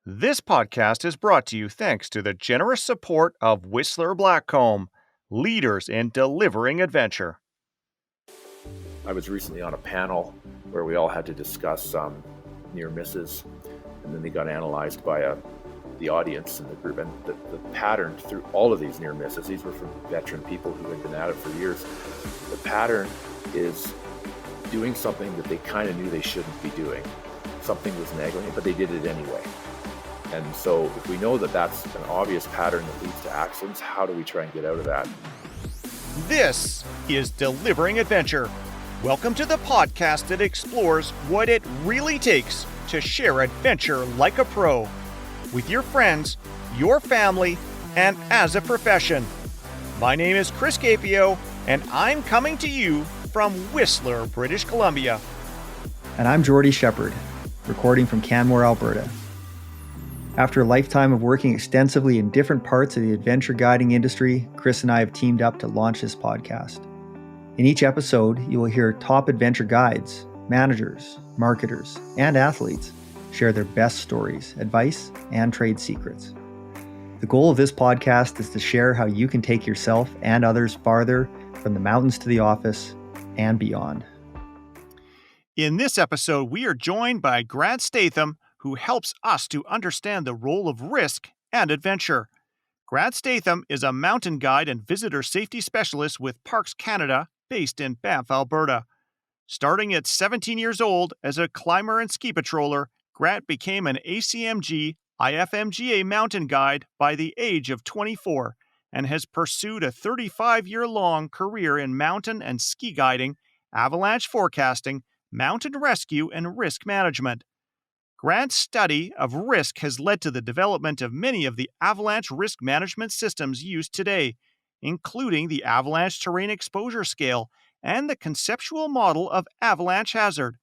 This podcast is brought to you thanks to the generous support of Whistler Blackcomb, leaders in delivering adventure. I was recently on a panel where we all had to discuss near misses, and then they got analyzed by the audience in the group. And the pattern through all of these near misses, these were from veteran people who had been at it for years. The pattern is doing something that they kind of knew they shouldn't be doing. Something was nagging, but they did it anyway. And so if we know that that's an obvious pattern that leads to accidents, how do we try and get out of that? This is Delivering Adventure. Welcome to the podcast that explores what it really takes to share adventure like a pro, with your friends, your family, and as a profession. My name is Chris Capio, and I'm coming to you from Whistler, British Columbia. And I'm Jordy Shepherd, recording from Canmore, Alberta. After a lifetime of working extensively in different parts of the adventure guiding industry, Chris and I have teamed up to launch this podcast. In each episode, you will hear top adventure guides, managers, marketers, and athletes share their best stories, advice, and trade secrets. The goal of this podcast is to share how you can take yourself and others farther from the mountains to the office and beyond. In this episode, we are joined by Grant Statham, who helps us to understand the role of risk and adventure. Grant Statham is a mountain guide and visitor safety specialist with Parks Canada, based in Banff, Alberta. Starting at 17 years old as a climber and ski patroller, Grant became an ACMG IFMGA Mountain guide by the age of 24 and has pursued a 35-year-long career in mountain and ski guiding, avalanche forecasting, mountain rescue, and risk management. Grant's study of risk has led to the development of many of the avalanche risk management systems used today, including the Avalanche Terrain Exposure Scale and the conceptual model of avalanche hazard.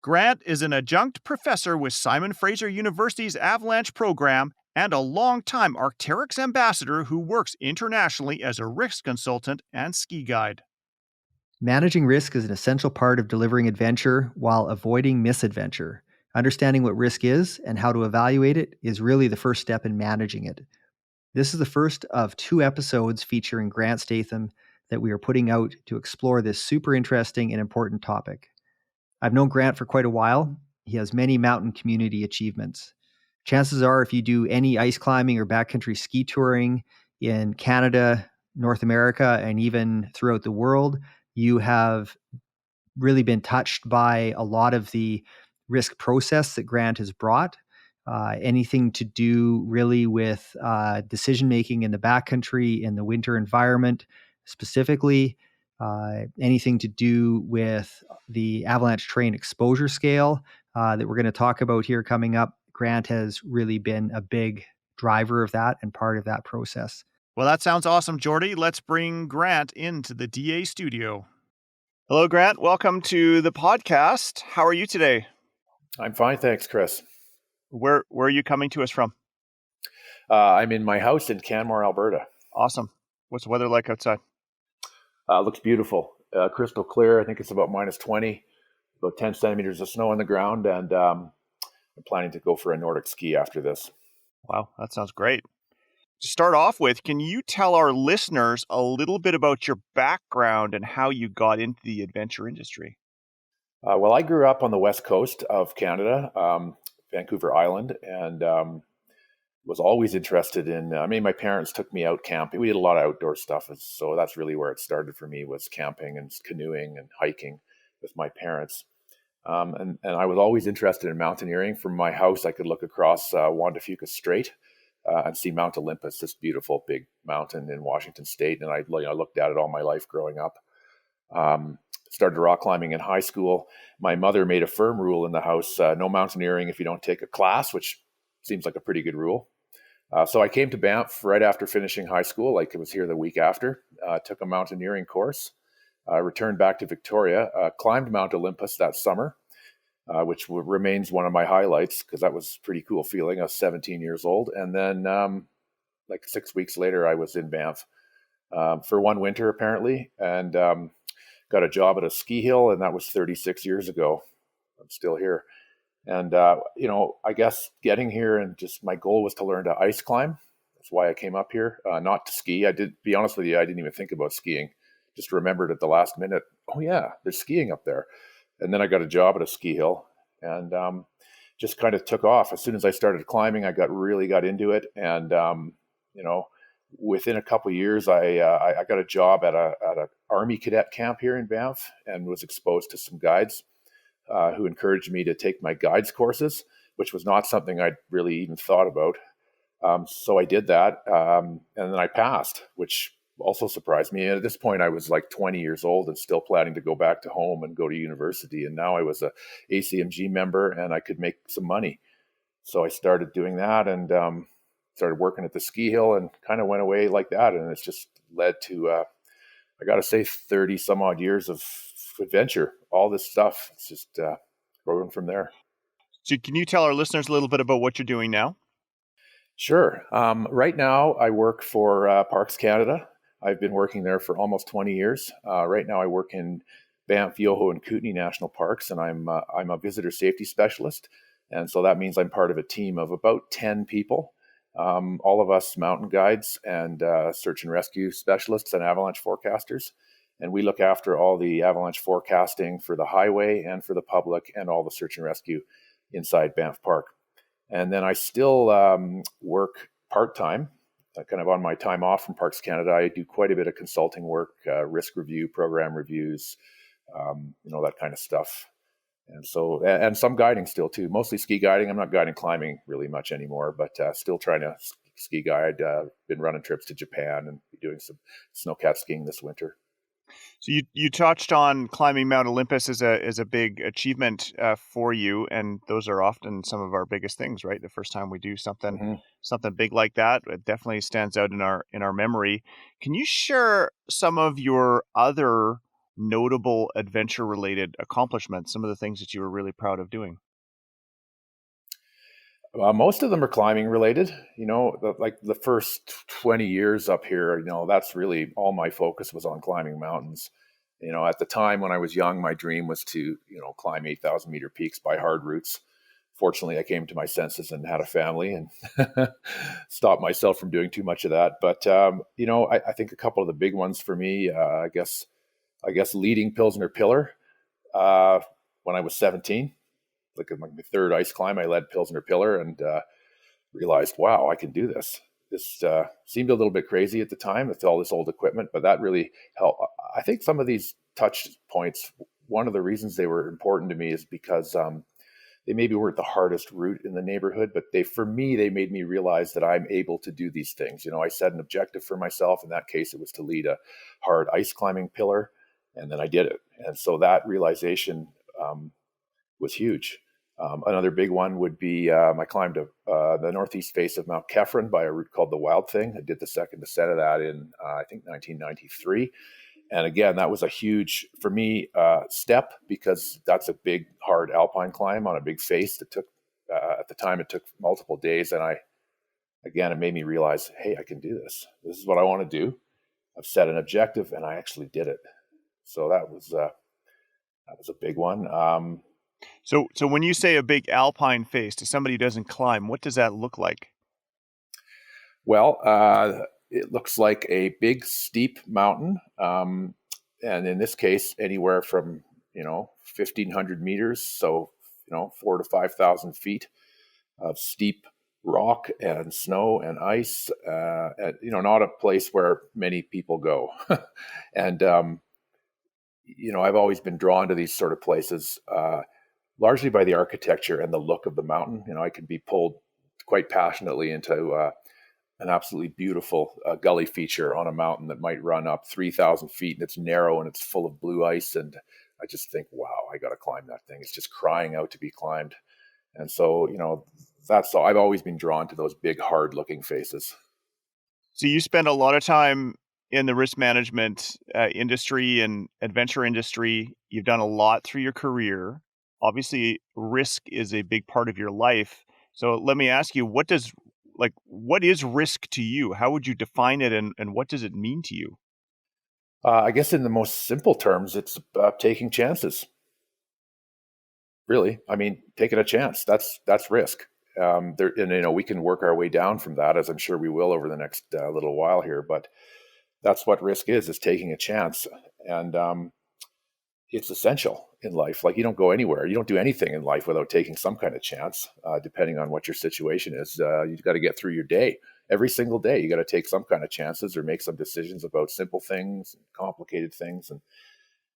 Grant is an adjunct professor with Simon Fraser University's Avalanche program and a longtime Arc'teryx ambassador who works internationally as a risk consultant and ski guide. Managing risk is an essential part of delivering adventure while avoiding misadventure. Understanding what risk is and how to evaluate it is really the first step in managing it. This is the first of 2 episodes featuring Grant Statham that we are putting out to explore this super interesting and important topic. I've known Grant for quite a while. He has many mountain community achievements. Chances are if you do any ice climbing or backcountry ski touring in Canada, North America, and even throughout the world, you have really been touched by a lot of the risk process that Grant has brought. Anything to do really with decision-making in the backcountry, in the winter environment specifically, anything to do with the avalanche terrain exposure scale that we're going to talk about here coming up. Grant has really been a big driver of that and part of that process. Well, that sounds awesome, Jordy. Let's bring Grant into the DA studio. Hello, Grant. Welcome to the podcast. How are you today? I'm fine, thanks, Chris. Where are you coming to us from? I'm in my house in Canmore, Alberta. Awesome. What's the weather like outside? Looks beautiful. Crystal clear. I think it's about minus 20, about 10 centimeters of snow on the ground, and I'm planning to go for a Nordic ski after this. Wow, that sounds great. To start off with, can you tell our listeners a little bit about your background and how you got into the adventure industry? Well, I grew up on the west coast of Canada, Vancouver Island, and was always interested in, my parents took me out camping. We did a lot of outdoor stuff, so that's really where it started for me, was camping and canoeing and hiking with my parents. And I was always interested in mountaineering. From my house, I could look across Juan de Fuca Strait and see Mount Olympus, this beautiful big mountain in Washington State. And I looked at it all my life growing up. Started rock climbing in high school. My mother made a firm rule in the house, no mountaineering if you don't take a class, which seems like a pretty good rule. So I came to Banff right after finishing high school, like it was here the week after, took a mountaineering course, returned back to Victoria, climbed Mount Olympus that summer, which remains one of my highlights because that was a pretty cool feeling. I was 17 years old. And then like 6 weeks later, I was in Banff for one winter, apparently, and got a job at a ski hill, and that was 36 years ago. I'm still here. And, I guess getting here and just my goal was to learn to ice climb. That's why I came up here, not to ski. Be honest with you, I didn't even think about skiing. Just remembered at the last minute, oh yeah, there's skiing up there. And then I got a job at a ski hill and just kind of took off. As soon as I started climbing, I really got into it. And, within a couple of years, I got a job at a Army cadet camp here in Banff and was exposed to some guides who encouraged me to take my guides courses, which was not something I'd really even thought about. So I did that, and then I passed, which also surprised me. And at this point, I was like 20 years old and still planning to go back to home and go to university. And now I was a ACMG member and I could make some money. So I started doing that and started working at the ski hill and kind of went away like that. And it's just led to, I got to say, 30 some odd years of adventure, all this stuff. It's just growing from there. So can you tell our listeners a little bit about what you're doing now? Sure. Right now, I work for Parks Canada. I've been working there for almost 20 years. Right now, I work in Banff, Yoho, and Kootenay National Parks, and I'm a visitor safety specialist. And so that means I'm part of a team of about 10 people, all of us mountain guides and search and rescue specialists and avalanche forecasters. And we look after all the avalanche forecasting for the highway and for the public and all the search and rescue inside Banff Park. And then I still work part-time, kind of on my time off from Parks Canada. I do quite a bit of consulting work, risk review, program reviews, that kind of stuff. And so, and some guiding still too, mostly ski guiding. I'm not guiding climbing really much anymore, but still trying to ski guide. Been running trips to Japan and doing some snowcat skiing this winter. So you touched on climbing Mount Olympus as a big achievement for you, and those are often some of our biggest things, right? The first time we do something big like that, it definitely stands out in our memory. Can you share some of your other notable adventure-related accomplishments? Some of the things that you were really proud of doing. Most of them are climbing related. Like the first 20 years up here, that's really all my focus was on climbing mountains. At the time when I was young, my dream was to, climb 8,000 meter peaks by hard routes. Fortunately, I came to my senses and had a family and stopped myself from doing too much of that. But, I think a couple of the big ones for me, I guess leading Pilsner Pillar when I was 17. Like my third ice climb, I led Pilsner Pillar and realized, wow, I can do this. This seemed a little bit crazy at the time with all this old equipment, but that really helped. I think some of these touch points, one of the reasons they were important to me is because they maybe weren't the hardest route in the neighborhood, but they made me realize that I'm able to do these things. I set an objective for myself. In that case, it was to lead a hard ice climbing pillar, and then I did it. And so that realization was huge. Another big one would be I climbed the northeast face of Mount Kefren by a route called the Wild Thing. I did the second descent of that in, I think, 1993. And again, that was a huge, for me, step because that's a big, hard alpine climb on a big face that took, at the time, it took multiple days. And it made me realize, hey, I can do this. This is what I want to do. I've set an objective and I actually did it. So that was a big one. So when you say a big alpine face to somebody who doesn't climb, what does that look like? Well, it looks like a big steep mountain. And in this case, anywhere from, 1,500 meters. So, 4,000 to 5,000 feet of steep rock and snow and ice, not a place where many people go. And, I've always been drawn to these sort of places, largely by the architecture and the look of the mountain. I can be pulled quite passionately into an absolutely beautiful gully feature on a mountain that might run up 3,000 feet and it's narrow and it's full of blue ice. And I just think, wow, I got to climb that thing. It's just crying out to be climbed. And so, that's all. I've always been drawn to those big, hard looking faces. So you spend a lot of time in the risk management industry and adventure industry. You've done a lot through your career. Obviously, risk is a big part of your life. So let me ask you, what is risk to you? How would you define it and what does it mean to you? I guess in the most simple terms, it's taking chances. really. I mean, taking a chance, that's risk. There, and we can work our way down from that, as I'm sure we will over the next little while here. But that's what risk is taking a chance, and it's essential in life. Like, you don't go anywhere, you don't do anything in life without taking some kind of chance. Depending on what your situation is, you've got to get through your day. Every single day, you got to take some kind of chances or make some decisions about simple things, complicated things,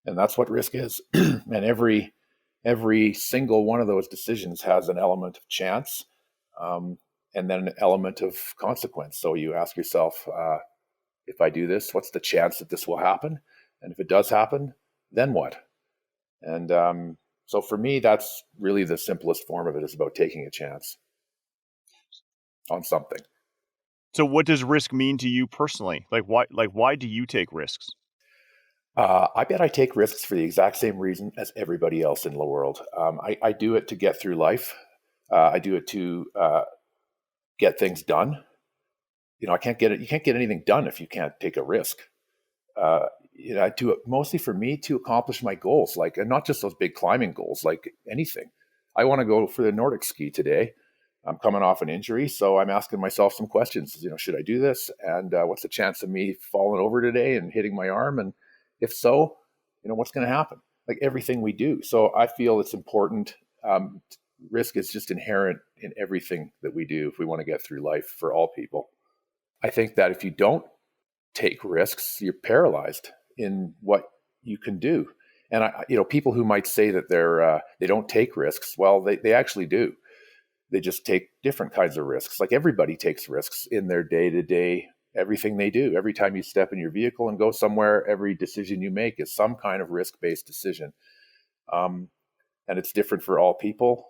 and that's what risk is. And every single one of those decisions has an element of chance, and then an element of consequence. So you ask yourself, if I do this, what's the chance that this will happen? And if it does happen, then what? And so for me, that's really the simplest form of it, is about taking a chance on something. So what does risk mean to you personally? Why do you take risks? I bet I take risks for the exact same reason as everybody else in the world. I do it to get through life. I do it to get things done. You can't get anything done if you can't take a risk. I do it mostly for me to accomplish my goals, and not just those big climbing goals, like anything. I want to go for the Nordic ski today. I'm coming off an injury, so I'm asking myself some questions. Should I do this? And what's the chance of me falling over today and hitting my arm? And if so, what's going to happen? Like everything we do. So I feel it's important. Risk is just inherent in everything that we do if we want to get through life, for all people. I think that if you don't take risks, you're paralyzed in what you can do. And people who might say that they don't take risks, well, they actually do. They just take different kinds of risks. Like everybody takes risks in their day-to-day, everything they do. Every time you step in your vehicle and go somewhere, every decision you make is some kind of risk-based decision. And it's different for all people.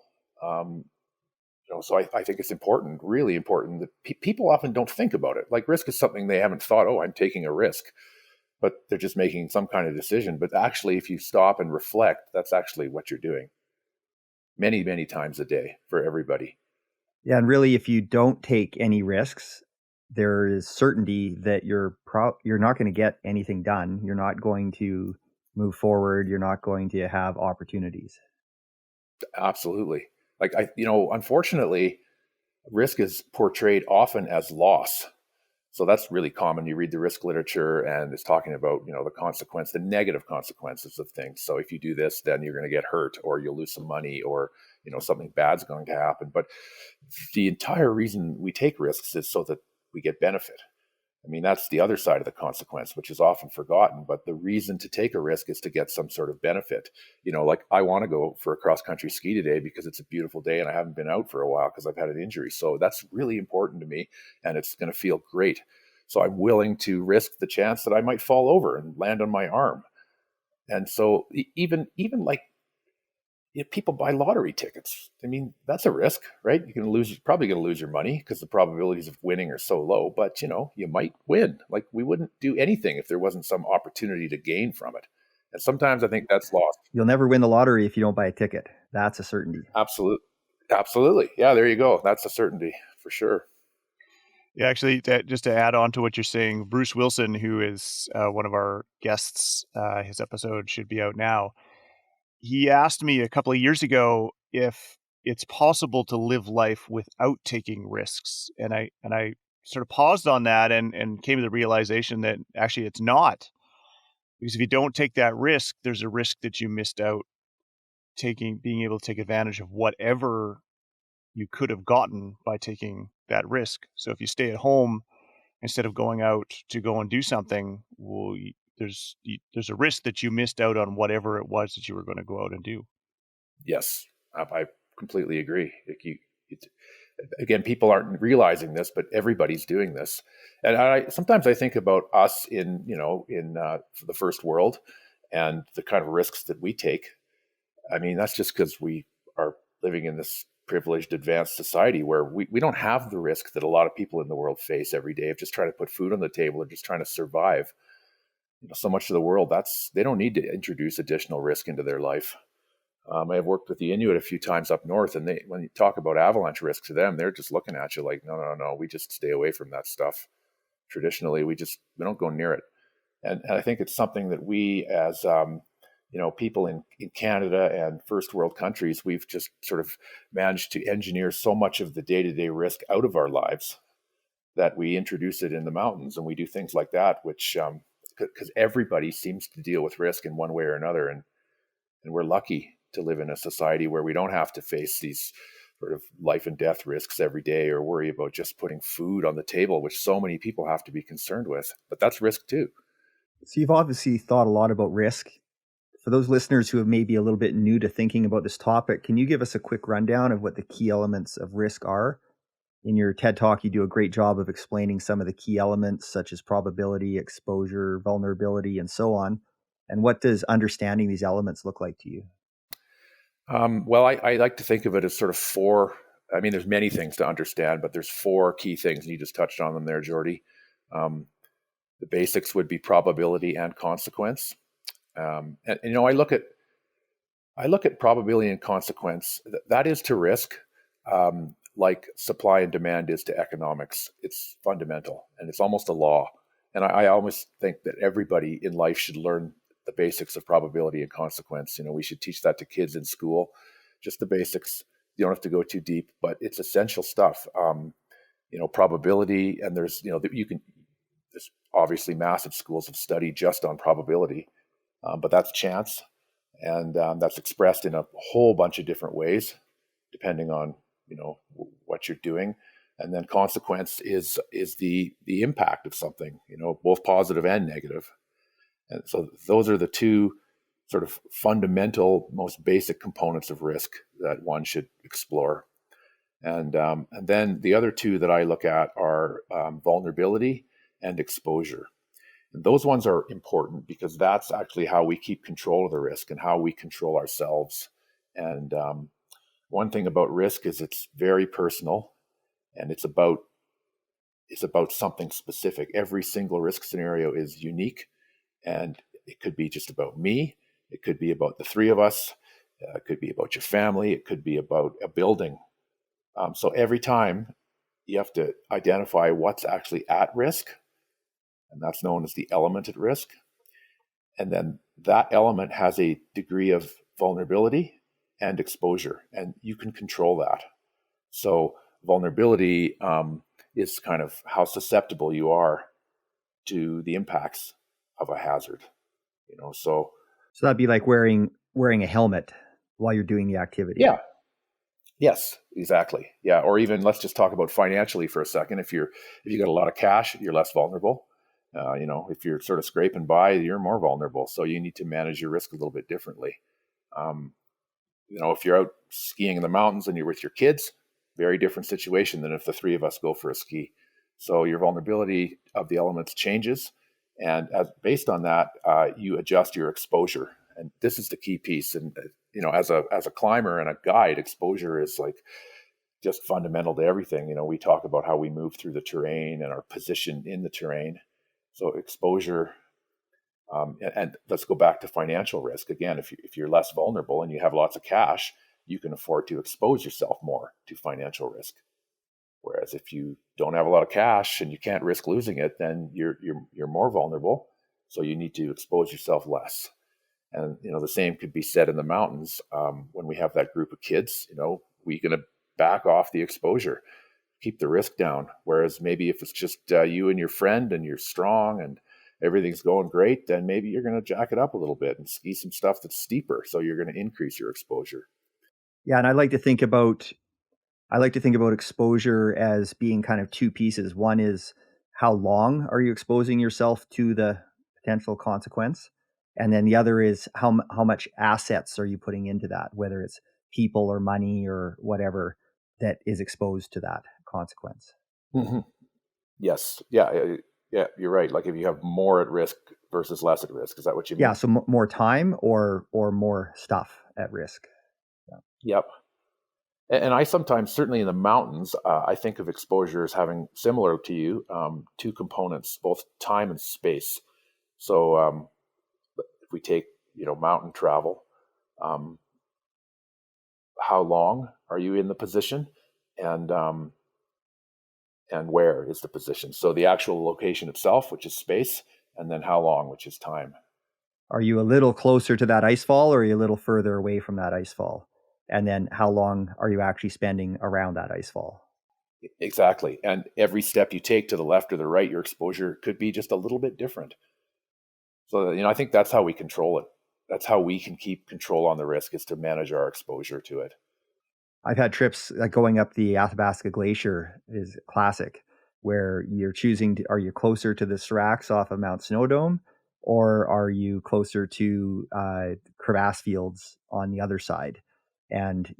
So I think it's important, really important, that people often don't think about it. Like, risk is something they haven't thought, oh, I'm taking a risk, but they're just making some kind of decision. But actually, if you stop and reflect, that's actually what you're doing many, many times a day for everybody. Yeah, and really, if you don't take any risks, there is certainty that you're not going to get anything done. You're not going to move forward. You're not going to have opportunities. Absolutely. Unfortunately, risk is portrayed often as loss. So that's really common. You read the risk literature and it's talking about, the negative consequences of things. So if you do this, then you're going to get hurt, or you'll lose some money, or, something bad's going to happen. But the entire reason we take risks is so that we get benefit. I mean, that's the other side of the consequence, which is often forgotten. But the reason to take a risk is to get some sort of benefit. I want to go for a cross-country ski today because it's a beautiful day and I haven't been out for a while because I've had an injury. So that's really important to me, and it's going to feel great. So I'm willing to risk the chance that I might fall over and land on my arm. And so even if people buy lottery tickets, I mean, that's a risk, right? You're probably going to lose your money because the probabilities of winning are so low, but you might win. Like, we wouldn't do anything if there wasn't some opportunity to gain from it. And sometimes I think that's lost. You'll never win the lottery if you don't buy a ticket. That's a certainty. Absolutely. Yeah, there you go. That's a certainty for sure. Yeah, actually, just to add on to what you're saying, Bruce Wilson, who is one of our guests, his episode should be out now. He asked me a couple of years ago if it's possible to live life without taking risks. And I sort of paused on that and came to the realization that actually it's not. Because if you don't take that risk, there's a risk that you missed out being able to take advantage of whatever you could have gotten by taking that risk. So if you stay at home instead of going out to go and do something, well, there's a risk that you missed out on whatever it was that you were going to go out and do. Yes, I completely agree. Again, people aren't realizing this, but everybody's doing this. And sometimes I think about us in the first world and the kind of risks that we take. I mean, that's just because we are living in this privileged, advanced society where we don't have the risk that a lot of people in the world face every day of just trying to put food on the table or just trying to survive. So much of the world, they don't need to introduce additional risk into their life. I have worked with the Inuit a few times up north, and when you talk about avalanche risk to them, they're just looking at you like, no, we just stay away from that stuff. Traditionally, we don't go near it. And I think it's something that we as people in Canada and first world countries, we've just sort of managed to engineer so much of the day-to-day risk out of our lives that we introduce it in the mountains, and we do things like that, which because everybody seems to deal with risk in one way or another, and we're lucky to live in a society where we don't have to face these sort of life and death risks every day, or worry about just putting food on the table, which so many people have to be concerned with. But that's risk too. So you've obviously thought a lot about risk. For those listeners who are maybe a little bit new to thinking about this topic, can you give us a quick rundown of what the key elements of risk are? In your TED Talk, you do a great job of explaining some of the key elements, such as probability, exposure, vulnerability, and so on. And what does understanding these elements look like to you? Well, I like to think of it as sort of four. I mean, there's many things to understand, but there's four key things, and you just touched on them there, Jordy. The basics would be probability and consequence. And I look at probability and consequence. That is to risk, like supply and demand is to economics. It's fundamental, and it's almost a law. And I almost think that everybody in life should learn the basics of probability and consequence. We should teach that to kids in school, just the basics. You don't have to go too deep, but it's essential stuff. Probability, and there's obviously massive schools of study just on probability, but that's chance, and that's expressed in a whole bunch of different ways, depending on what you're doing. And then consequence is the impact of something, both positive and negative. And so those are the two sort of fundamental, most basic components of risk that one should explore. And then the other two that I look at are vulnerability and exposure. And those ones are important because that's actually how we keep control of the risk and how we control ourselves. And one thing about risk is it's very personal, and it's about something specific. Every single risk scenario is unique, and it could be just about me. It could be about the three of us. It could be about your family. It could be about a building. So every time you have to identify what's actually at risk, and that's known as the element at risk. And then that element has a degree of vulnerability and exposure, and you can control that. So vulnerability is kind of how susceptible you are to the impacts of a hazard. So that'd be like wearing a helmet while you're doing the activity. Yeah. Yes, exactly. Yeah. Or even let's just talk about financially for a second. If you got a lot of cash, you're less vulnerable. If you're sort of scraping by, you're more vulnerable. So you need to manage your risk a little bit differently. If you're out skiing in the mountains and you're with your kids, very different situation than if the three of us go for a ski. So your vulnerability of the elements changes. And based on that, you adjust your exposure. And this is the key piece. And, as a climber and a guide, exposure is like just fundamental to everything. We talk about how we move through the terrain and our position in the terrain. So exposure, and let's go back to financial risk. Again, if you're less vulnerable and you have lots of cash, you can afford to expose yourself more to financial risk. Whereas if you don't have a lot of cash and you can't risk losing it, then you're more vulnerable. So you need to expose yourself less. And the same could be said in the mountains. When we have that group of kids, we're going to back off the exposure, keep the risk down. Whereas maybe if it's just you and your friend and you're strong and everything's going great, then maybe you're going to jack it up a little bit and ski some stuff that's steeper. So you're going to increase your exposure. Yeah, and I like to think about exposure as being kind of two pieces. One is how long are you exposing yourself to the potential consequence? And then the other is how much assets are you putting into that, whether it's people or money or whatever that is exposed to that consequence. Mm-hmm. Yes. Yeah. Yeah. You're right. Like if you have more at risk versus less at risk, is that what you mean? Yeah. So more time or more stuff at risk. Yeah. Yep. And I sometimes, certainly in the mountains, I think of exposure as having, similar to you, two components, both time and space. So if we take, mountain travel, how long are you in the position, and where is the position? So the actual location itself, which is space, and then how long, which is time. Are you a little closer to that ice fall, or are you a little further away from that ice fall? And then how long are you actually spending around that ice fall? Exactly. And every step you take to the left or the right, your exposure could be just a little bit different. So, I think that's how we control it. That's how we can keep control on the risk, is to manage our exposure to it. I've had trips like going up the Athabasca Glacier is classic, where you're choosing, are you closer to the seracs off of Mount Snowdome, or are you closer to crevasse fields on the other side? And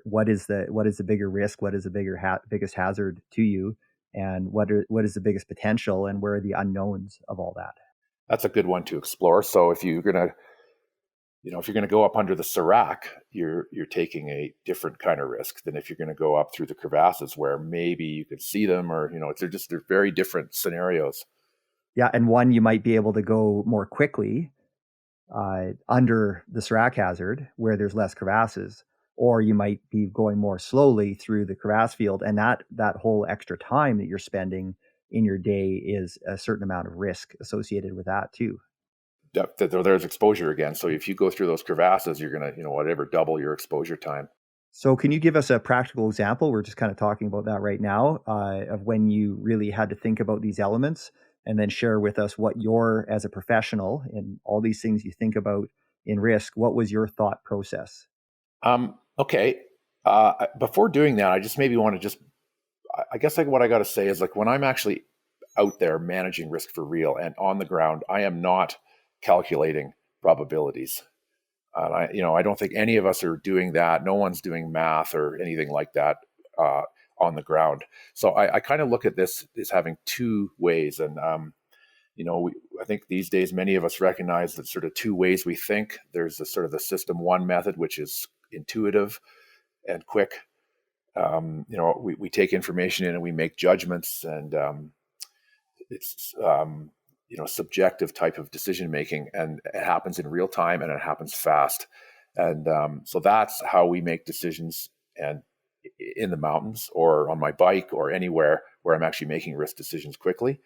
what is the bigger risk? What is the biggest hazard to you? And what is the biggest potential? And where are the unknowns of all that? That's a good one to explore. So if you're gonna go up under the serac, you're taking a different kind of risk than if you're going to go up through the crevasses, where maybe you could see them, or they're very different scenarios. Yeah, and one, you might be able to go more quickly under the serac hazard where there's less crevasses, or you might be going more slowly through the crevasse field, and that whole extra time that you're spending in your day is a certain amount of risk associated with that too. There's exposure again. So if you go through those crevasses, you're going to, double your exposure time. So can you give us a practical example? We're just kind of talking about that right now, of when you really had to think about these elements, and then share with us what as a professional in all these things you think about in risk, what was your thought process? Okay. Before doing that, I just maybe want to I guess what I got to say is, like, when I'm actually out there managing risk for real and on the ground, I am not calculating probabilities. I don't think any of us are doing that. No one's doing math or anything like that on the ground. So I kind of look at this as having two ways. And, I think these days, many of us recognize that sort of two ways we think. There's the sort of the system one method, which is intuitive and quick. We take information in and we make judgments, and it's subjective type of decision making, and it happens in real time and it happens fast. And so that's how we make decisions, and in the mountains or on my bike or anywhere where I'm actually making risk decisions quickly.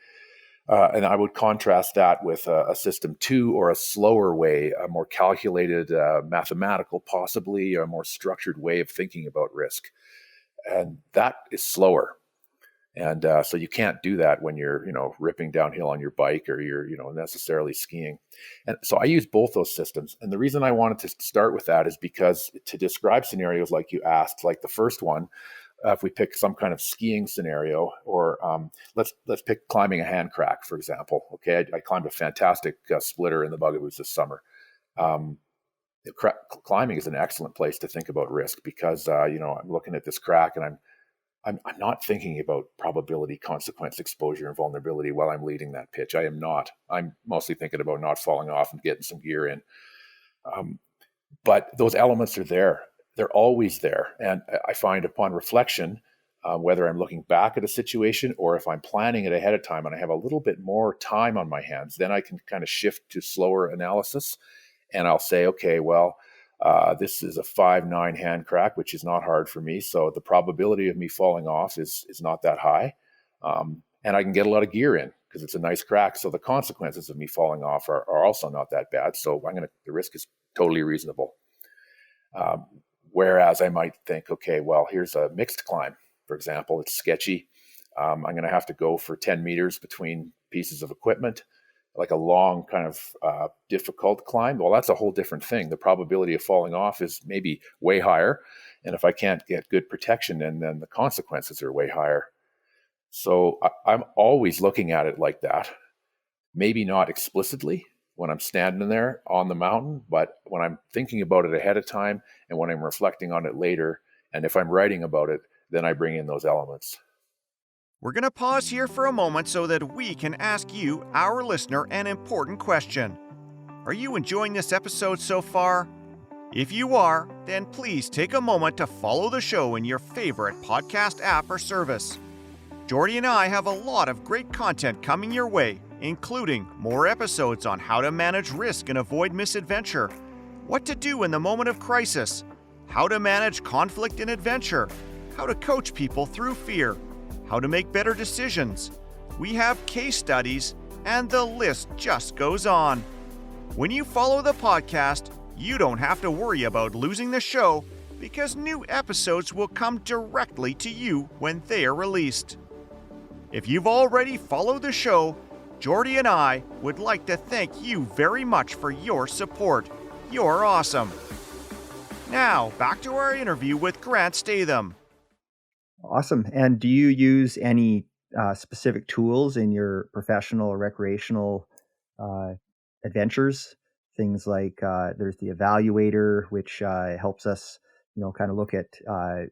And I would contrast that with a system two, or a slower way, a more calculated, mathematical, possibly a more structured way of thinking about risk. And that is slower. And so you can't do that when you're, ripping downhill on your bike, or you're, necessarily skiing. And so I use both those systems. And the reason I wanted to start with that is because to describe scenarios like you asked, like the first one, if we pick some kind of skiing scenario, or let's pick climbing a hand crack, for example. Okay, I climbed a fantastic splitter in the Bugaboos this summer. Climbing is an excellent place to think about risk, because I'm looking at this crack, and I'm not thinking about probability, consequence, exposure, and vulnerability while I'm leading that pitch. I am not. I'm mostly thinking about not falling off and getting some gear in. But those elements are there. They're always there. And I find upon reflection, whether I'm looking back at a situation or if I'm planning it ahead of time and I have a little bit more time on my hands, then I can kind of shift to slower analysis. And I'll say, okay, well, this is a 5-9 hand crack, which is not hard for me. So the probability of me falling off is not that high. And I can get a lot of gear in because it's a nice crack. So the consequences of me falling off are also not that bad. So the risk is totally reasonable. Whereas I might think, okay, well, here's a mixed climb, for example. It's sketchy. I'm going to have to go for 10 meters between pieces of equipment, like a long kind of difficult climb. Well, that's a whole different thing. The probability of falling off is maybe way higher. And if I can't get good protection, then the consequences are way higher. So I'm always looking at it like that. Maybe not explicitly when I'm standing there on the mountain, but when I'm thinking about it ahead of time and when I'm reflecting on it later, and if I'm writing about it, then I bring in those elements. We're going to pause here for a moment so that we can ask you, our listener, an important question. Are you enjoying this episode so far? If you are, then please take a moment to follow the show in your favorite podcast app or service. Jordy and I have a lot of great content coming your way, including more episodes on how to manage risk and avoid misadventure, what to do in the moment of crisis, how to manage conflict and adventure, how to coach people through fear, how to make better decisions. We have case studies, and the list just goes on. When you follow the podcast, you don't have to worry about losing the show because new episodes will come directly to you when they are released. If you've already followed the show, Jordy and I would like to thank you very much for your support. You're awesome. Now, back to our interview with Grant Statham. Awesome. And do you use any specific tools in your professional or recreational adventures? Things like there's the evaluator, which helps us, kind of look at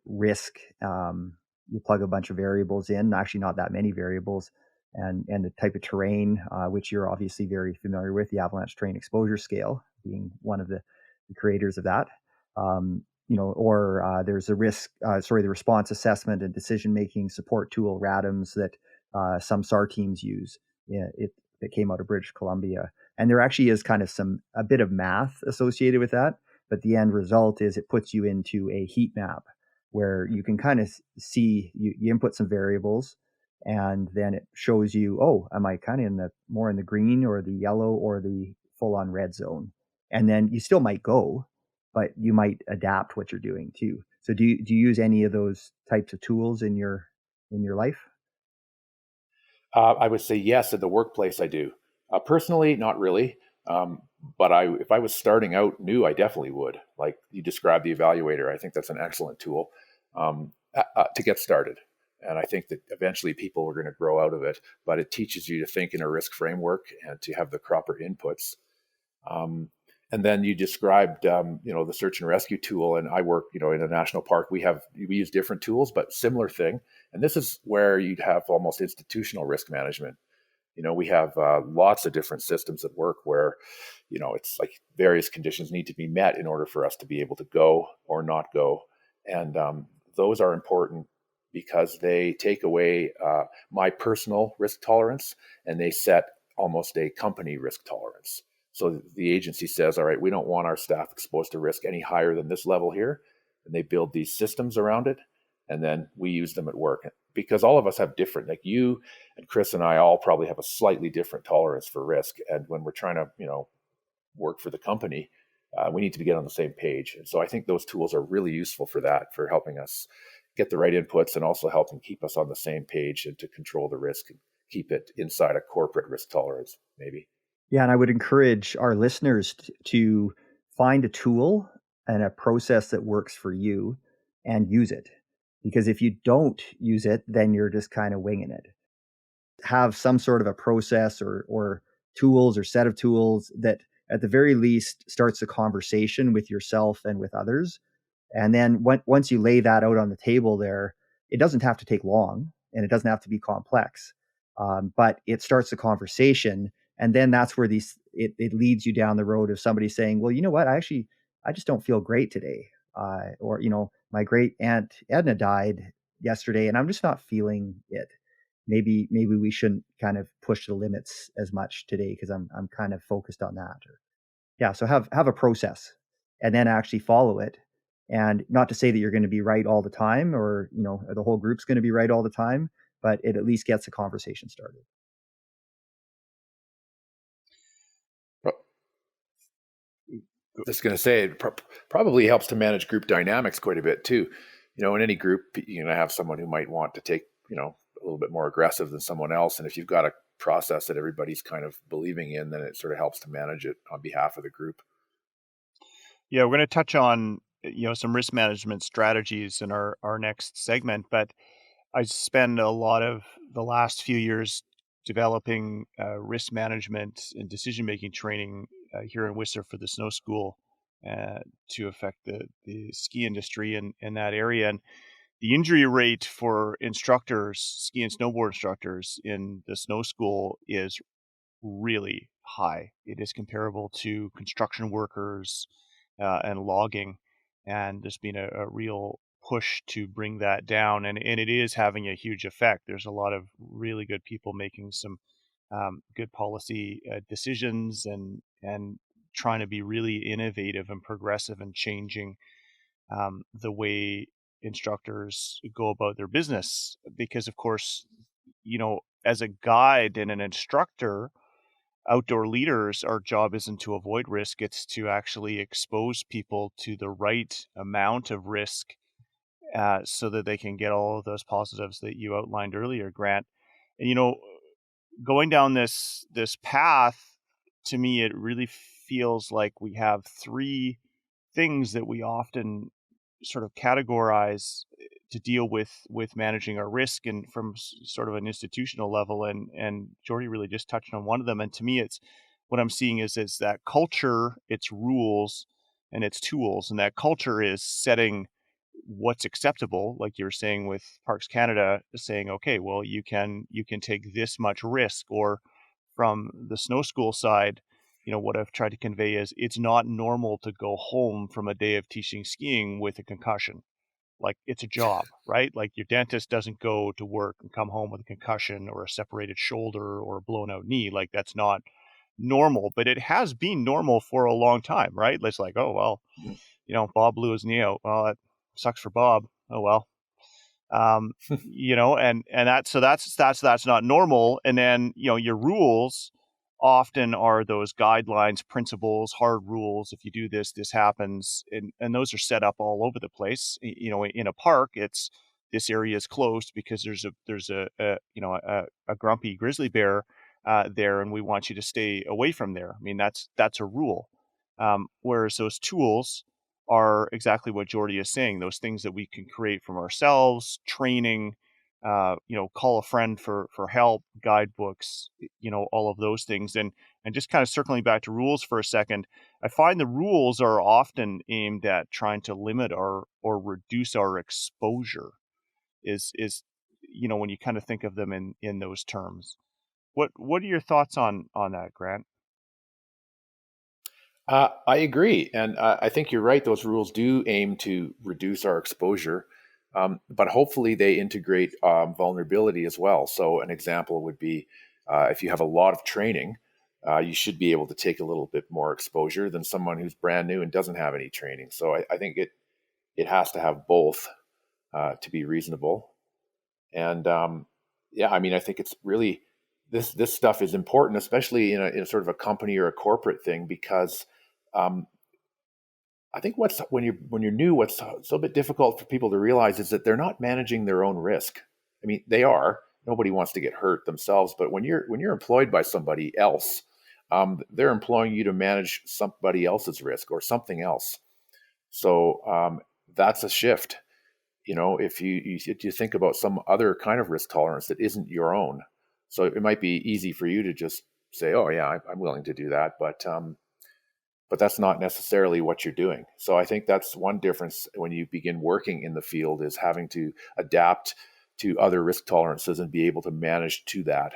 risk. You plug a bunch of variables in, actually not that many variables, and the type of terrain, which you're obviously very familiar with, the avalanche terrain exposure scale being one of the creators of that. Or there's a the response assessment and decision-making support tool, RADAMS, that some SAR teams use. It came out of British Columbia. And there actually is kind of a bit of math associated with that, but the end result is it puts you into a heat map where you can kind of see, you input some variables, and then it shows you, oh, am I kind of more in the green or the yellow or the full-on red zone? And then you still might go, but you might adapt what you're doing too. So do you use any of those types of tools in your life? I would say yes. At the workplace, I do. Personally, not really. But if I was starting out new, I definitely would. Like you described the evaluator, I think that's an excellent tool to get started. And I think that eventually people are going to grow out of it. But it teaches you to think in a risk framework and to have the proper inputs. And then you described, the search and rescue tool. And I work, in a national park. We use different tools, but similar thing. And this is where you'd have almost institutional risk management. We have lots of different systems at work where, it's like various conditions need to be met in order for us to be able to go or not go. And those are important because they take away my personal risk tolerance and they set almost a company risk tolerance. So the agency says, all right, we don't want our staff exposed to risk any higher than this level here. And they build these systems around it. And then we use them at work because all of us have different, like you and Chris and I all probably have a slightly different tolerance for risk. And when we're trying to, work for the company, we need to get on the same page. And so I think those tools are really useful for that, for helping us get the right inputs and also helping keep us on the same page and to control the risk and keep it inside a corporate risk tolerance, maybe. Yeah, and I would encourage our listeners to find a tool and a process that works for you and use it. Because if you don't use it, then you're just kind of winging it. Have some sort of a process or tools or set of tools that at the very least starts a conversation with yourself and with others. And then once you lay that out on the table there, it doesn't have to take long and it doesn't have to be complex, but it starts a conversation. And then that's where it leads you down the road of somebody saying, well, you know what, I just don't feel great today. Or, my great aunt Edna died yesterday and I'm just not feeling it. Maybe we shouldn't kind of push the limits as much today because I'm kind of focused on that. So have a process and then actually follow it. And not to say that you're going to be right all the time or the whole group's going to be right all the time, but it at least gets a conversation started. Just going to say it probably helps to manage group dynamics quite a bit too. In any group, you're going to have someone who might want to take, a little bit more aggressive than someone else. And if you've got a process that everybody's kind of believing in, then it sort of helps to manage it on behalf of the group. Yeah, we're going to touch on, some risk management strategies in our next segment, but I spend a lot of the last few years developing risk management and decision-making training here in Whistler for the snow school to affect the ski industry in that area. And the injury rate for instructors, ski and snowboard instructors in the snow school is really high. It is comparable to construction workers and logging. And there's been a real push to bring that down. And it is having a huge effect. There's a lot of really good people making some good policy decisions and trying to be really innovative and progressive and changing the way instructors go about their business. Because, of course, as a guide and an instructor, outdoor leaders, our job isn't to avoid risk, it's to actually expose people to the right amount of risk so that they can get all of those positives that you outlined earlier, Grant. And, going down this path, to me, it really feels like we have three things that we often sort of categorize to deal with managing our risk, and from sort of an institutional level. And Jordy really just touched on one of them. And to me, it's what I'm seeing is that culture, its rules, and its tools. And that culture is setting what's acceptable, like you were saying with Parks Canada, saying, okay, well, you can take this much risk. Or from the snow school side, what I've tried to convey is it's not normal to go home from a day of teaching skiing with a concussion. Like, it's a job, right? Like, your dentist doesn't go to work and come home with a concussion or a separated shoulder or a blown out knee. Like, that's not normal, but it has been normal for a long time, right? It's like, oh, well, Bob blew his knee out. Well, that sucks for Bob. Oh, well. And that's not normal. And then, your rules often are those guidelines, principles, hard rules. If you do this, this happens. And those are set up all over the place. In a park, it's this area is closed because there's a grumpy grizzly bear there, and we want you to stay away from there. I mean, that's a rule. Whereas those tools are exactly what Jordy is saying, those things that we can create from ourselves, training, call a friend for help, guidebooks, all of those things. And just kind of circling back to rules for a second, I find the rules are often aimed at trying to limit or reduce our exposure is when you kind of think of them in those terms. What are your thoughts on that, Grant? I agree. And I think you're right. Those rules do aim to reduce our exposure, but hopefully they integrate vulnerability as well. So an example would be if you have a lot of training, you should be able to take a little bit more exposure than someone who's brand new and doesn't have any training. So I think it has to have both to be reasonable. And I think it's really this stuff is important, especially in a sort of a company or a corporate thing, because I think when you're new, what's so a bit difficult for people to realize is that they're not managing their own risk. I mean, they are. Nobody wants to get hurt themselves, but when you're employed by somebody else, they're employing you to manage somebody else's risk or something else. So that's a shift. If you think about some other kind of risk tolerance that isn't your own, so it might be easy for you to just say, "Oh yeah, I'm willing to do that," but that's not necessarily what you're doing. So I think that's one difference when you begin working in the field, is having to adapt to other risk tolerances and be able to manage to that,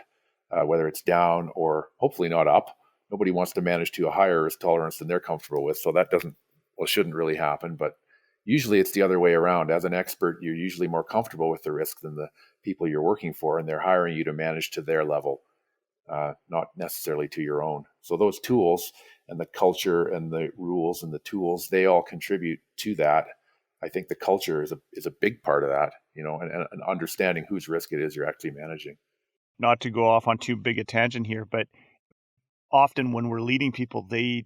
whether it's down or hopefully not up. Nobody wants to manage to a higher risk tolerance than they're comfortable with. So that shouldn't really happen. But usually it's the other way around. As an expert, you're usually more comfortable with the risk than the people you're working for, and they're hiring you to manage to their level, not necessarily to your own. So those tools and the culture and the rules and the tools, they all contribute to that. I think the culture is a big part of that, and understanding whose risk it is you're actually managing. Not to go off on too big a tangent here, but often when we're leading people, they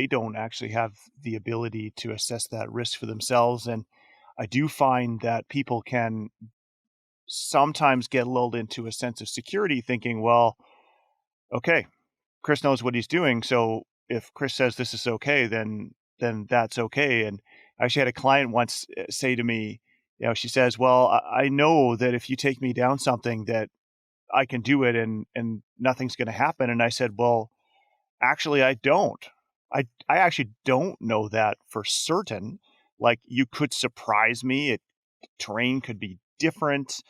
don't actually have the ability to assess that risk for themselves. And I do find that people can sometimes get lulled into a sense of security, thinking, well, okay, Chris knows what he's doing, so if Chris says this is okay, then that's okay. And I actually had a client once say to me, she says, well, I know that if you take me down something that I can do it and nothing's going to happen. And I said, well, actually, I don't. I actually don't know that for certain. Like, you could surprise me. Terrain could be different.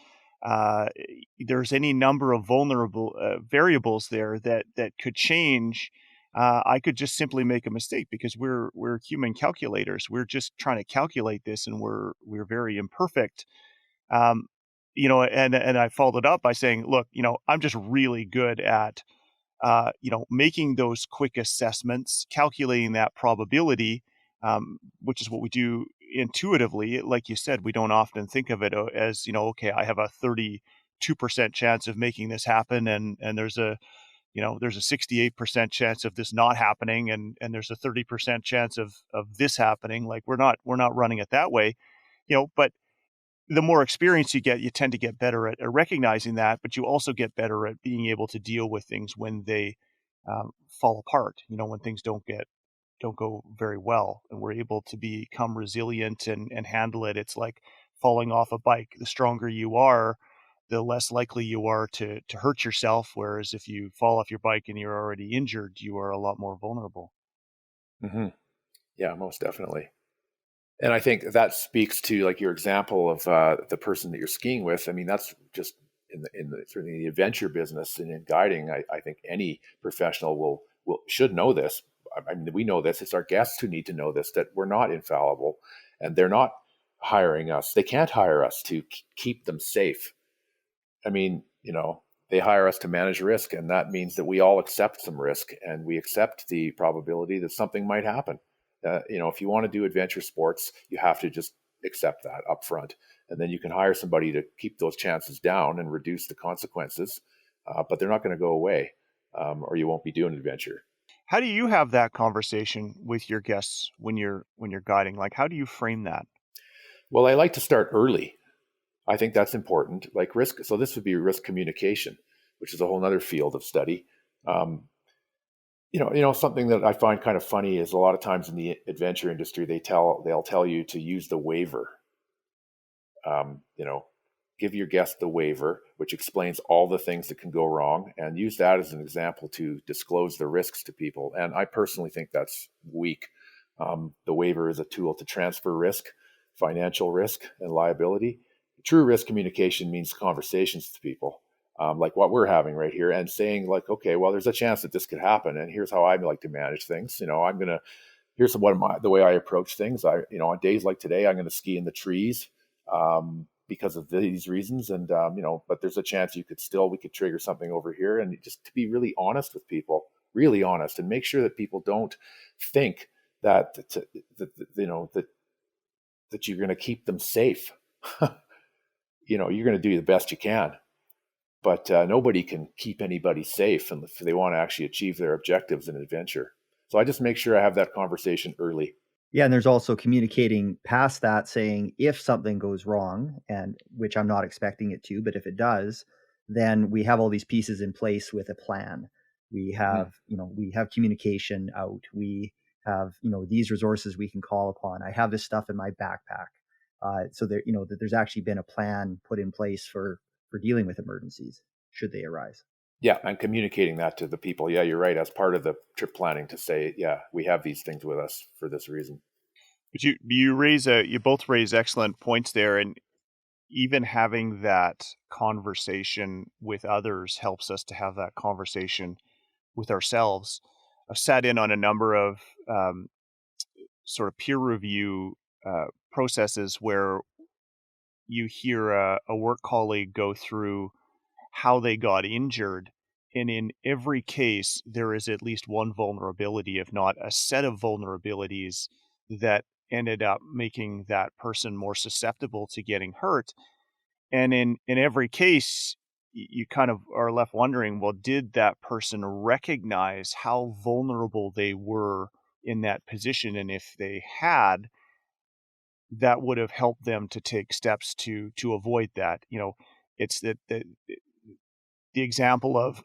There's any number of vulnerable variables there that could change. I could just simply make a mistake because we're human calculators. We're just trying to calculate this, and we're very imperfect. And I followed it up by saying, look, I'm just really good at making those quick assessments, calculating that probability, which is what we do intuitively. Like you said, we don't often think of it as, okay, I have a 32% chance of making this happen, and there's a there's a 68% chance of this not happening, and there's a 30% chance of this happening. Like we're not running it that way, but the more experience you get, you tend to get better at recognizing that, but you also get better at being able to deal with things when they fall apart, when things don't go very well, and we're able to become resilient and handle it. It's like falling off a bike. The stronger you are, the less likely you are to hurt yourself. Whereas if you fall off your bike and you're already injured, you are a lot more vulnerable. Mm-hmm. Yeah, most definitely. And I think that speaks to like your example of the person that you're skiing with. I mean, that's just in the certainly the adventure business and in guiding. I think any professional should know this. I mean, we know this. It's our guests who need to know this, that we're not infallible, and they're not hiring us. They can't hire us to keep them safe. I mean, they hire us to manage risk, and that means that we all accept some risk, and we accept the probability that something might happen. If you want to do adventure sports, you have to just accept that up front. And then you can hire somebody to keep those chances down and reduce the consequences, but they're not going to go away, or you won't be doing adventure. How do you have that conversation with your guests when you're guiding? Like, how do you frame that? Well, I like to start early. I think that's important. Like risk. So this would be risk communication, which is a whole other field of study. Something that I find kind of funny is a lot of times in the adventure industry, they'll tell you to use the waiver. Give your guest the waiver, which explains all the things that can go wrong, and use that as an example to disclose the risks to people. And I personally think that's weak. The waiver is a tool to transfer risk, financial risk, and liability. True risk communication means conversations with people. Like what we're having right here, and saying like, okay, well, there's a chance that this could happen, and here's how I like to manage things. Here's the way I approach things. On days like today, I'm going to ski in the trees because of these reasons, and but there's a chance we could trigger something over here, and just to be really honest with people, really honest, and make sure that people don't think that that you're going to keep them safe. You're going to do the best you can. But nobody can keep anybody safe if they want to actually achieve their objectives in adventure. So I just make sure I have that conversation early. Yeah, and there's also communicating past that, saying if something goes wrong, and which I'm not expecting it to, but if it does, then we have all these pieces in place with a plan. We have, we have communication out. We have, these resources we can call upon. I have this stuff in my backpack. So there, that there's actually been a plan put in place for dealing with emergencies should they arise. Yeah, and communicating that to the people. Yeah, you're right. As part of the trip planning, to say, yeah, we have these things with us for this reason. But you both raise excellent points there, and even having that conversation with others helps us to have that conversation with ourselves. I've sat in on a number of sort of peer review processes where you hear a work colleague go through how they got injured. And in every case, there is at least one vulnerability, if not a set of vulnerabilities, that ended up making that person more susceptible to getting hurt. And in every case, you kind of are left wondering, well, did that person recognize how vulnerable they were in that position? And if they had, that would have helped them to take steps to avoid that. It's the example of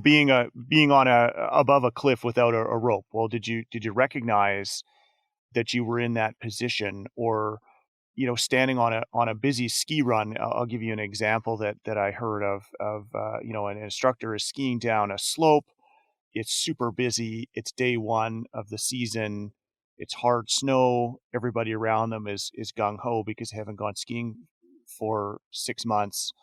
being on above a cliff without a rope. Well, did you recognize that you were in that position? Or standing on a busy ski run. I'll give you an example that I heard of an instructor is skiing down a slope. It's super busy. It's day one of the season. It's hard snow. Everybody around them is gung ho because they haven't gone skiing for 6 months.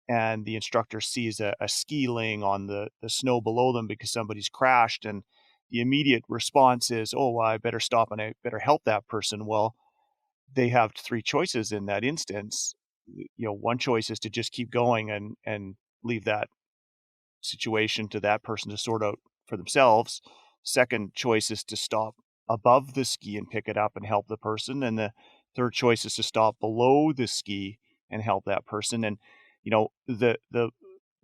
And the instructor sees a ski laying on the snow below them because somebody's crashed. And the immediate response is, oh, well, I better stop and I better help that person. Well, they have three choices in that instance. One choice is to just keep going and leave that situation to that person to sort out for themselves. Second choice is to stop above the ski and pick it up and help the person. And the third choice is to stop below the ski and help that person. And, the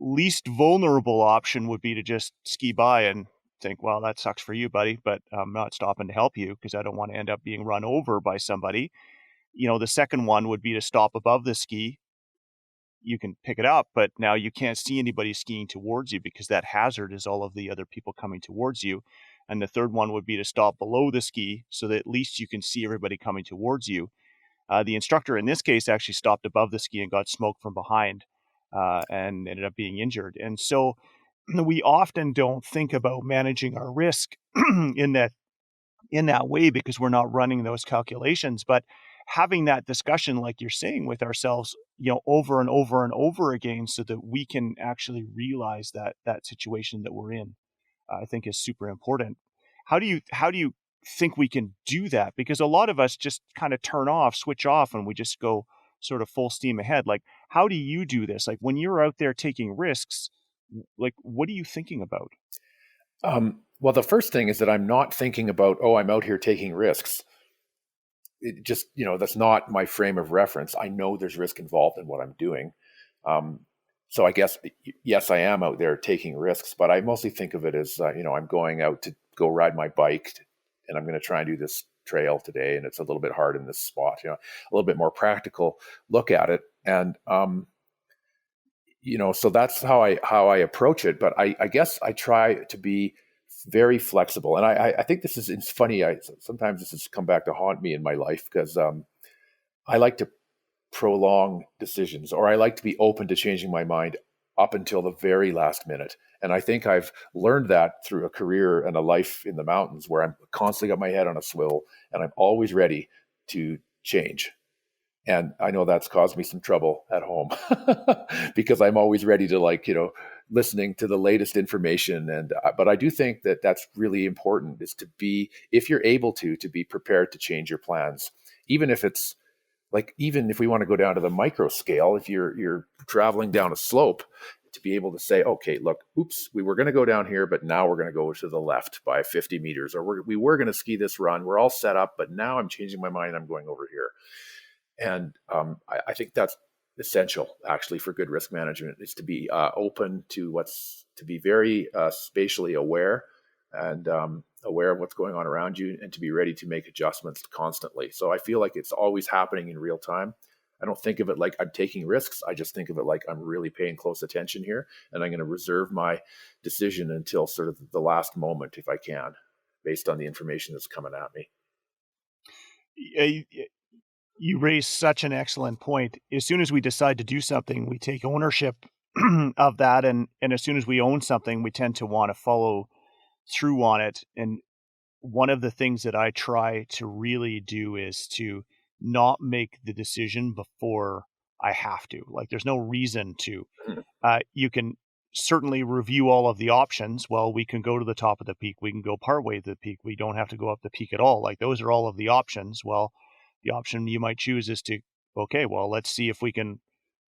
least vulnerable option would be to just ski by and think, well, that sucks for you, buddy, but I'm not stopping to help you because I don't want to end up being run over by somebody. The second one would be to stop above the ski. You can pick it up, but now you can't see anybody skiing towards you because that hazard is all of the other people coming towards you. And the third one would be to stop below the ski so that at least you can see everybody coming towards you. The instructor in this case actually stopped above the ski and got smoked from behind and ended up being injured. And so we often don't think about managing our risk in that way because we're not running those calculations. But having that discussion, like you're saying, with ourselves, over and over and over again, so that we can actually realize that situation that we're in, I think is super important. How do you think we can do that? Because a lot of us just kind of switch off, and we just go sort of full steam ahead. Like, how do you do this? Like, when you're out there taking risks, like, what are you thinking about? Well, the first thing is that I'm not thinking about, I'm out here taking risks. It just, that's not my frame of reference. I know there's risk involved in what I'm doing. So I guess, yes, I am out there taking risks, but I mostly think of it as, I'm going out to go ride my bike, and I'm going to try and do this trail today, and it's a little bit hard in this spot, a little bit more practical look at it. And, so that's how I approach it. But I guess I try to be very flexible. And I think it's funny. Sometimes this has come back to haunt me in my life because I like to prolong decisions, or I like to be open to changing my mind up until the very last minute. And I think I've learned that through a career and a life in the mountains where I'm constantly got my head on a swivel and I'm always ready to change. And I know that's caused me some trouble at home because I'm always ready to listening to the latest information. But I do think that that's really important, is to be, if you're able to be prepared to change your plans, even if it's even if we want to go down to the micro scale, if you're traveling down a slope, to be able to say, okay, look, oops, we were going to go down here, but now we're going to go to the left by 50 meters, or we were going to ski this run. We're all set up, but now I'm changing my mind. I'm going over here. And I think that's essential, actually, for good risk management, is to be open to to be very spatially aware and aware of what's going on around you, and to be ready to make adjustments constantly. So I feel like it's always happening in real time. I don't think of it like I'm taking risks. I just think of it like I'm really paying close attention here, and I'm going to reserve my decision until sort of the last moment, if I can, based on the information that's coming at me. You raise such an excellent point. As soon as we decide to do something, we take ownership of that. And as soon as we own something, we tend to want to follow through on it. And one of the things that I try to really do is to not make the decision before I have to. Like, there's no reason to. You can certainly review all of the options. Well, we can go to the top of the peak. We can go partway to the peak. We don't have to go up the peak at all. Like, those are all of the options. Well, the option you might choose is to, okay, well, let's see if we can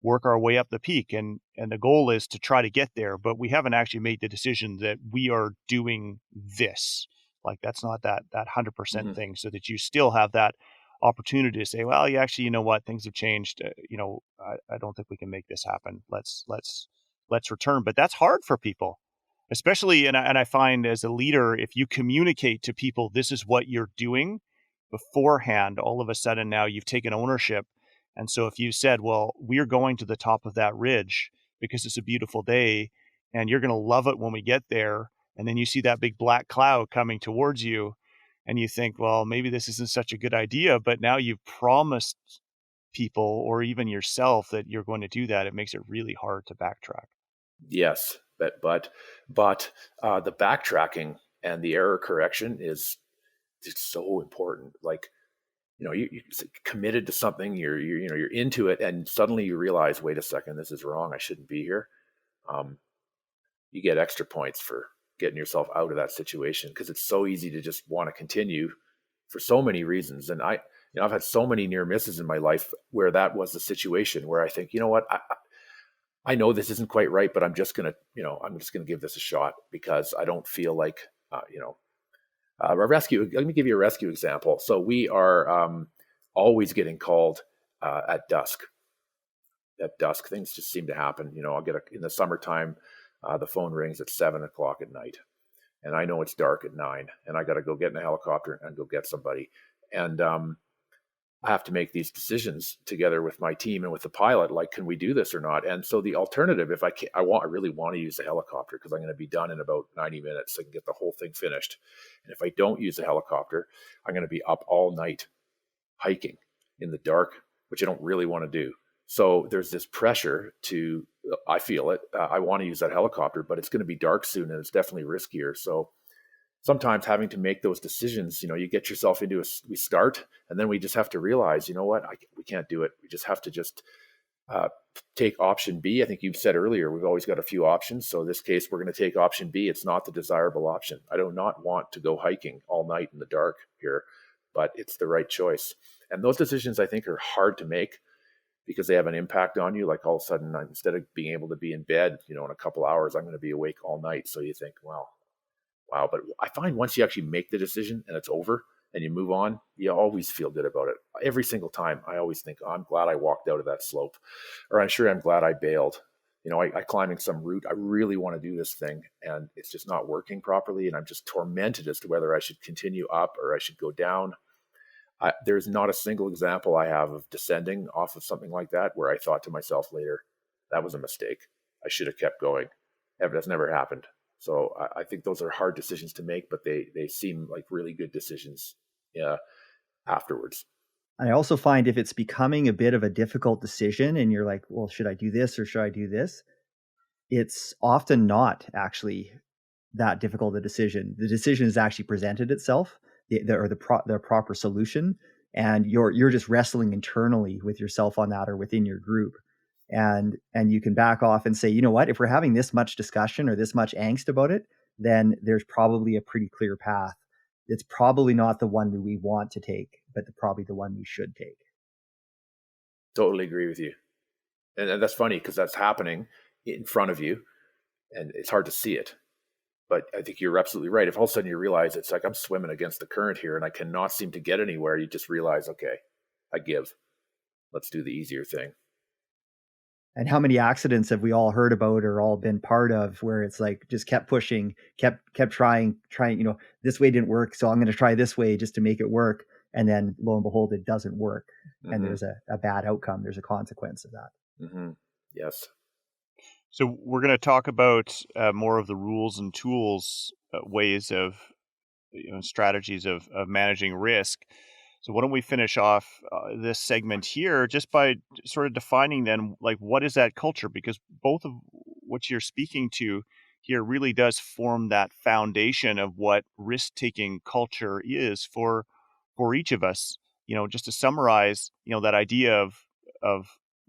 work our way up the peak. And the goal is to try to get there, but we haven't actually made the decision that we are doing this. Like, that's not that 100% thing, so that you still have that opportunity to say, well, you know what, things have changed. I don't think we can make this happen. Let's return. But that's hard for people, especially, and I find as a leader, if you communicate to people, this is what you're doing beforehand, all of a sudden now you've taken ownership. And so if you said, well, we're going to the top of that ridge because it's a beautiful day and you're going to love it when we get there, and then you see that big black cloud coming towards you and you think, well, maybe this isn't such a good idea, but now you've promised people or even yourself that you're going to do that, it makes it really hard to backtrack. Yes, but the backtracking and the error correction is so important. Like, you're committed to something, you're into it, and suddenly you realize, wait a second, this is wrong. I shouldn't be here. You get extra points for getting yourself out of that situation, because it's so easy to just want to continue for so many reasons. And I've had so many near misses in my life where that was the situation where I think, you know what, I know this isn't quite right, but I'm just gonna give this a shot because I don't feel like, a rescue. Let me give you a rescue example. So we are always getting called at dusk. at dusk, things just seem to happen. I'll get in the summertime, the phone rings at 7 o'clock at night, and I know it's dark at 9, and I got to go get in a helicopter and go get somebody. And I have to make these decisions together with my team and with the pilot, like, can we do this or not? And so the alternative, if I really want to use the helicopter because I'm going to be done in about 90 minutes. I can get the whole thing finished. And if I don't use the helicopter, I'm going to be up all night hiking in the dark, which I don't really want to do. So there's this pressure I feel it. I want to use that helicopter, but it's going to be dark soon and it's definitely riskier. So sometimes having to make those decisions, you get yourself into we start, and then we just have to realize, we can't do it. We just have to take option B. I think you said earlier, we've always got a few options. So in this case, we're going to take option B. It's not the desirable option. I do not want to go hiking all night in the dark here, but it's the right choice. And those decisions, I think, are hard to make because they have an impact on you. Like all of a sudden, instead of being able to be in bed, in a couple hours, I'm going to be awake all night. So you think, well, wow. But I find once you actually make the decision and it's over and you move on, you always feel good about it. Every single time, I always think, oh, I'm glad I walked out of that slope, or I'm glad I bailed. I climbing some route. I really want to do this thing and it's just not working properly. And I'm just tormented as to whether I should continue up or I should go down. There's not a single example I have of descending off of something like that where I thought to myself later, that was a mistake. I should have kept going. That's never happened. So I think those are hard decisions to make, but they seem like really good decisions afterwards. I also find if it's becoming a bit of a difficult decision and you're like, well, should I do this or should I do this? It's often not actually that difficult a decision. The decision has actually presented itself, the proper solution, and you're just wrestling internally with yourself on that or within your group. And you can back off and say, you know what, if we're having this much discussion or this much angst about it, then there's probably a pretty clear path. It's probably not the one that we want to take, but probably the one we should take. Totally agree with you. And that's funny because that's happening in front of you and it's hard to see it. But I think you're absolutely right. If all of a sudden you realize it's like I'm swimming against the current here and I cannot seem to get anywhere, you just realize, okay, I give. Let's do the easier thing. And how many accidents have we all heard about or all been part of where it's like just kept pushing, kept trying, this way didn't work, so I'm going to try this way just to make it work. And then lo and behold, it doesn't work. Mm-hmm. And there's a bad outcome. There's a consequence of that. Mm-hmm. Yes. So we're going to talk about more of the rules and tools, ways of, strategies of managing risk. So why don't we finish off this segment here just by sort of defining then, like, what is that culture? Because both of what you're speaking to here really does form that foundation of what risk-taking culture is for each of us. Just to summarize, that idea of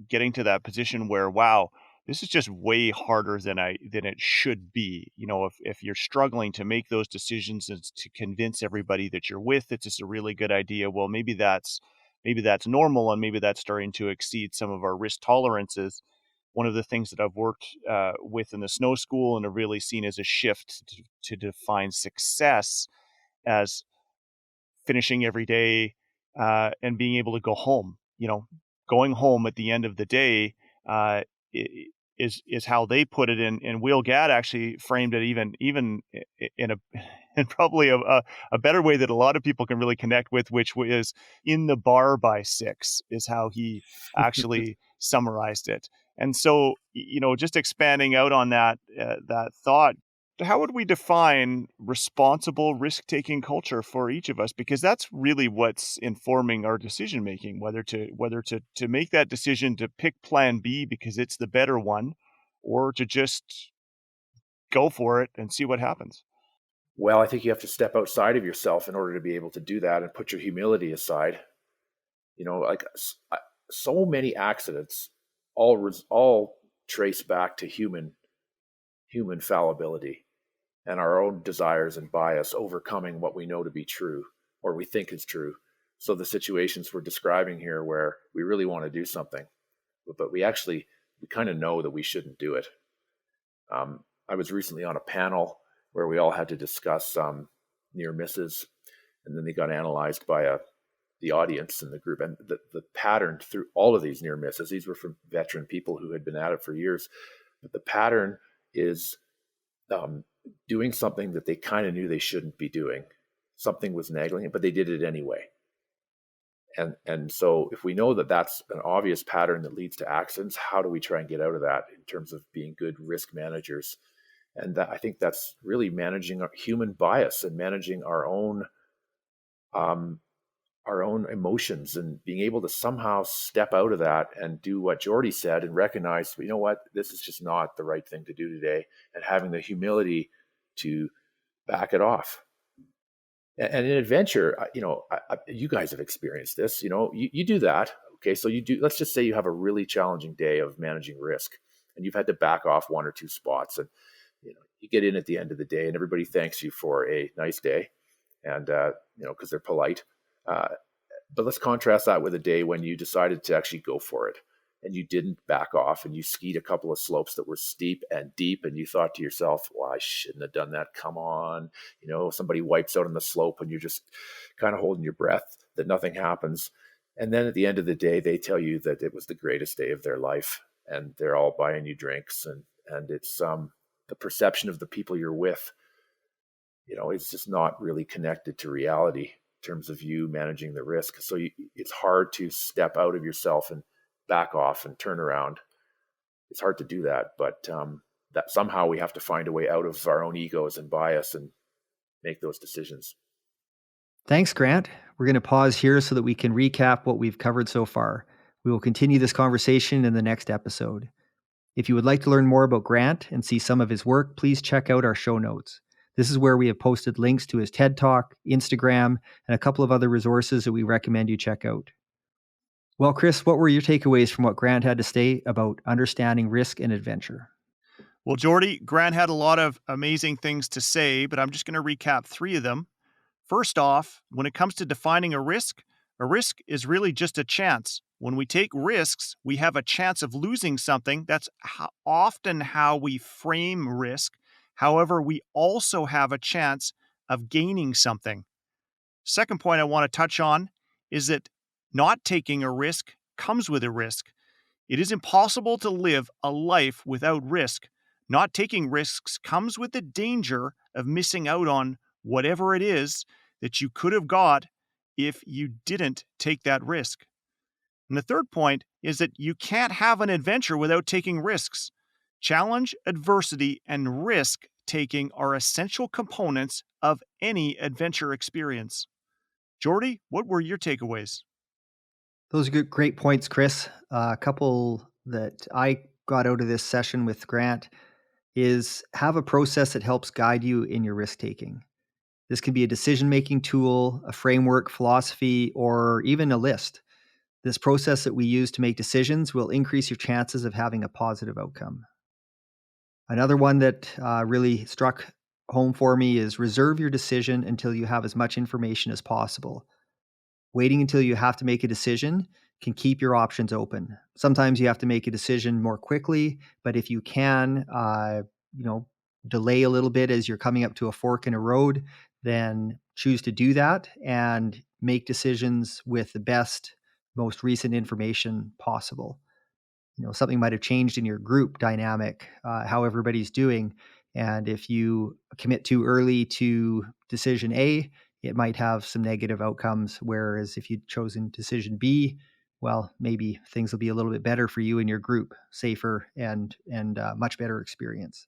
getting to that position where, wow, this is just way harder than it should be. If you're struggling to make those decisions and to convince everybody that you're with, it's just a really good idea. Well, maybe that's normal, and maybe that's starting to exceed some of our risk tolerances. One of the things that I've worked with in the snow school and have really seen as a shift to define success as finishing every day and being able to go home. Going home at the end of the day is how they put it in. And Will Gadd actually framed it even in probably a better way that a lot of people can really connect with, which is in the bar by 6 is how he actually summarized it. And so, just expanding out on that thought, how would we define responsible risk-taking culture for each of us? Because that's really what's informing our decision-making, whether to make that decision to pick plan B because it's the better one, or to just go for it and see what happens. Well, I think you have to step outside of yourself in order to be able to do that and put your humility aside. Like so many accidents all trace back to human fallibility and our own desires and bias overcoming what we know to be true or we think is true. So the situations we're describing here where we really want to do something, but we kind of know that we shouldn't do it. I was recently on a panel where we all had to discuss near misses, and then they got analyzed by a the audience and the group, and the pattern through all of these near misses. These were from veteran people who had been at it for years, but the pattern is doing something that they kind of knew they shouldn't be doing. Something was nagging it, but they did it anyway. And so if we know that that's an obvious pattern that leads to accidents, how do we try and get out of that in terms of being good risk managers? And I think that's really managing our human bias and managing our own emotions, and being able to somehow step out of that and do what Jordy said and recognize, you know what, this is just not the right thing to do today, and having the humility to back it off. And in adventure, you guys have experienced this. You do that. Okay, so you do. Let's just say you have a really challenging day of managing risk, and you've had to back off one or two spots, and you get in at the end of the day, and everybody thanks you for a nice day, and because they're polite. But let's contrast that with a day when you decided to actually go for it, and you didn't back off, and you skied a couple of slopes that were steep and deep, and you thought to yourself, well, I shouldn't have done that. Come on. Somebody wipes out on the slope and you're just kind of holding your breath that nothing happens. And then at the end of the day, they tell you that it was the greatest day of their life, and they're all buying you drinks, and it's the perception of the people you're with, it's just not really connected to reality in terms of you managing the risk. So it's hard to step out of yourself and back off and turn around. It's hard to do that, but that somehow we have to find a way out of our own egos and bias and make those decisions. Thanks, Grant. We're going to pause here so that we can recap what we've covered so far. We will continue this conversation in the next episode. If you would like to learn more about Grant and see some of his work, please check out our show notes. This is where we have posted links to his TED Talk, Instagram, and a couple of other resources that we recommend you check out. Well, Chris, what were your takeaways from what Grant had to say about understanding risk and adventure? Well, Jordy, Grant had a lot of amazing things to say, but I'm just going to recap 3 of them. First off, when it comes to defining a risk is really just a chance. When we take risks, we have a chance of losing something. That's often how we frame risk. However, we also have a chance of gaining something. Second point I want to touch on is that not taking a risk comes with a risk. It is impossible to live a life without risk. Not taking risks comes with the danger of missing out on whatever it is that you could have got if you didn't take that risk. And the third point is that you can't have an adventure without taking risks. Challenge, adversity, and risk-taking are essential components of any adventure experience. Jordy, what were your takeaways? Those are great points, Chris. A couple that I got out of this session with Grant is have a process that helps guide you in your risk-taking. This can be a decision-making tool, a framework, philosophy, or even a list. This process that we use to make decisions will increase your chances of having a positive outcome. Another one that really struck home for me is reserve your decision until you have as much information as possible. Waiting until you have to make a decision can keep your options open. Sometimes you have to make a decision more quickly, but if you can, delay a little bit as you're coming up to a fork in a road, then choose to do that and make decisions with the best, most recent information possible. Something might have changed in your group dynamic, how everybody's doing. And if you commit too early to decision A, it might have some negative outcomes. Whereas if you'd chosen decision B, well, maybe things will be a little bit better for you and your group, safer and much better experience.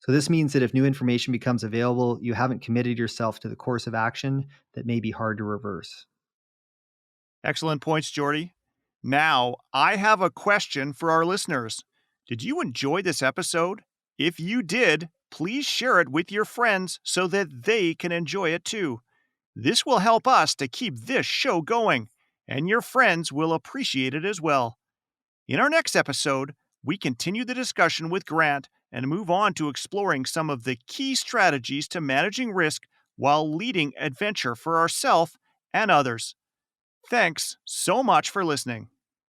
So this means that if new information becomes available, you haven't committed yourself to the course of action that may be hard to reverse. Excellent points, Jordy. Now, I have a question for our listeners. Did you enjoy this episode? If you did, please share it with your friends so that they can enjoy it too. This will help us to keep this show going, and your friends will appreciate it as well. In our next episode, we continue the discussion with Grant and move on to exploring some of the key strategies to managing risk while leading adventure for ourselves and others. Thanks so much for listening.